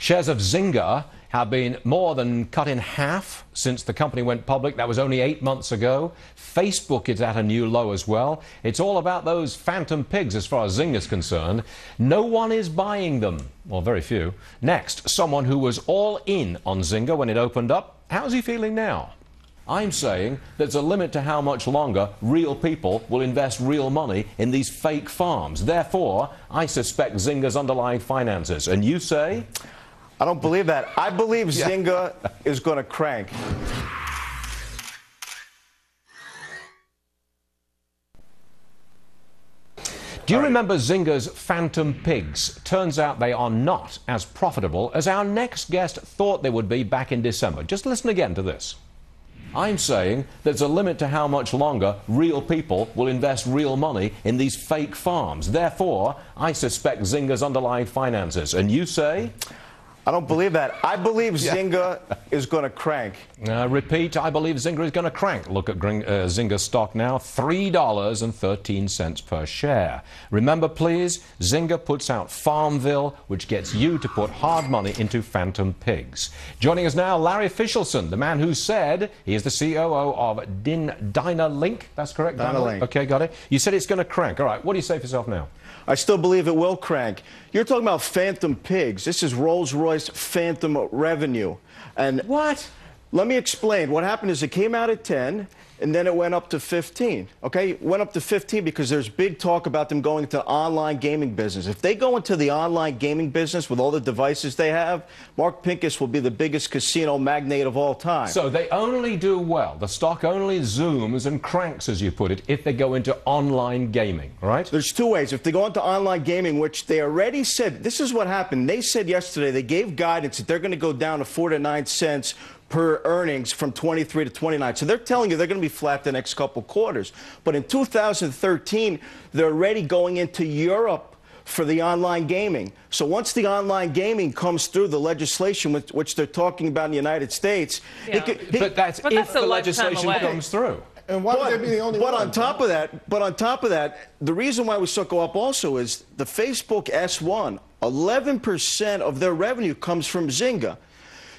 Shares of Zynga have been more than cut in half since the company went public. That was only 8 months ago. Facebook is at a new low as well. It's all about those phantom pigs as far as Zynga's concerned. No one is buying them. Well, very few. Next, someone who was all in on Zynga when it opened up. How's he feeling now? I'm saying there's a limit to how much longer real people will invest real money in these fake farms. Therefore, I suspect Zynga's underlying finances. And you say? I don't believe that. I believe Zynga is going to crank. Do you remember Zynga's phantom pigs? Turns out they are not as profitable as our next guest thought they would be back in December. Just listen again to this. I'm saying there's a limit to how much longer real people will invest real money in these fake farms. Therefore, I suspect Zynga's underlying finances. And you say? I don't believe that. I believe Zynga is going to crank. Repeat, I believe Zynga is going to crank. Look at Zynga stock now, $3.13 per share. Remember, please, Zynga puts out Farmville, which gets you to put hard money into phantom pigs. Joining us now, Larry Fishelson, the man who said he is the COO of Dynalink. That's correct? Dynalink. Okay, got it. You said it's going to crank. All right, what do you say for yourself now? I still believe it will crank. You're talking about phantom pigs. This is Rolls-Royce phantom revenue. And what? Let me explain. What happened is it came out at 10, and then it went up to 15. Okay? It went up to 15 because there's big talk about them going into the online gaming business. If they go into the online gaming business with all the devices they have, Mark Pincus will be the biggest casino magnate of all time. So they only do well. The stock only zooms and cranks, as you put it, if they go into online gaming, right? There's two ways. If they go into online gaming, which they already said, this is what happened. They said yesterday, they gave guidance that they're going to go down to 4 to 9 cents per earnings from 23 to 29. So they're telling you they're going to be flat the next couple quarters. But in 2013, they're already going into Europe for the online gaming. So once the online gaming comes through, the legislation which they're talking about in the United States, but that's if the legislation comes through. And why would they be the only one? But on top of that, the reason why we saw it go up also is the Facebook S1, 11% of their revenue comes from Zynga.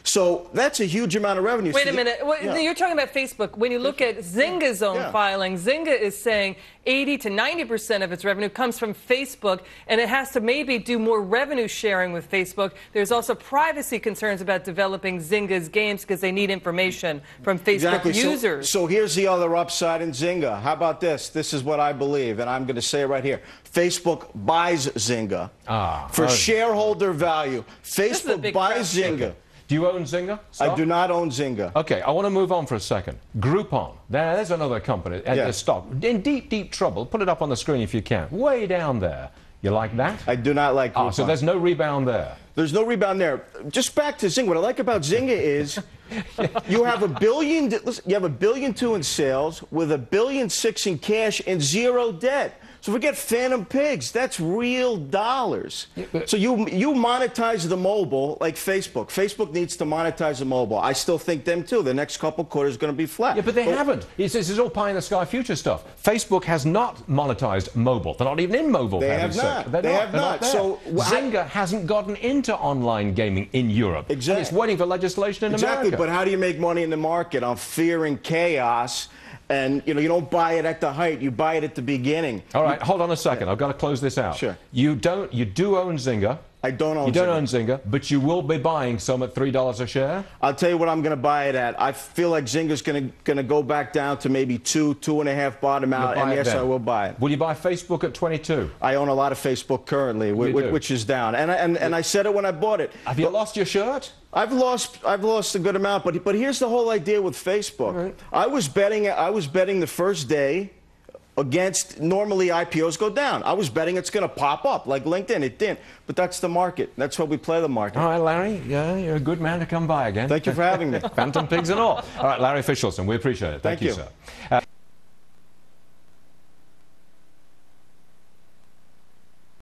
So that's a huge amount of revenue. Wait a minute. You're talking about Facebook. When you look at Zynga's own filing, Zynga is saying 80 to 90% of its revenue comes from Facebook, and it has to maybe do more revenue sharing with Facebook. There's also privacy concerns about developing Zynga's games because they need information from Facebook users. So here's the other upside in Zynga. How about this? This is what I believe, and I'm going to say it right here. Facebook buys Zynga for shareholder value. Facebook buys Zynga. Do you own Zynga? I do not own Zynga. Okay, I want to move on for a second. Groupon. There's another company at the stock. In deep, deep trouble. Put it up on the screen if you can. Way down there. You like that? I do not like Groupon. So there's no rebound there? There's no rebound there. Just back to Zynga. What I like about Zynga is you have $1 billion. Listen, you have $1.2 billion in sales with $1.6 billion in cash and zero debt. So forget phantom pigs. That's real dollars. So you monetize the mobile like Facebook. Facebook needs to monetize the mobile. I still think them too. The next couple quarters is going to be flat. Yeah, but they haven't. This is all pie in the sky future stuff. Facebook has not monetized mobile. They're not even in mobile. They have not. They have not. So Zynga hasn't gotten into online gaming in Europe. Exactly. And it's waiting for legislation in America. Exactly. But how do you make money in the market? On fear and chaos. And, you don't buy it at the height. You buy it at the beginning. All right, hold on a second. I've got to close this out. Sure. You do own Zynga. I don't own Zynga. You don't own Zynga, but you will be buying some at $3 a share? I'll tell you what I'm going to buy it at. I feel like Zynga's going to go back down to maybe 2.5 bottom out, and yes, I will buy it. Will you buy Facebook at 22? I own a lot of Facebook currently, which is down. And I said it when I bought it. Have you lost your shirt? I've lost a good amount, but here's the whole idea with Facebook. Right. I was betting the first day against normally IPOs go down. I was betting it's going to pop up like LinkedIn. It didn't. But that's the market. That's how we play the market. All right, Larry. Yeah, you're a good man to come by again. Thank you for having me. Phantom pigs and all. All right, Larry Fishelson, we appreciate it. Thank you, sir.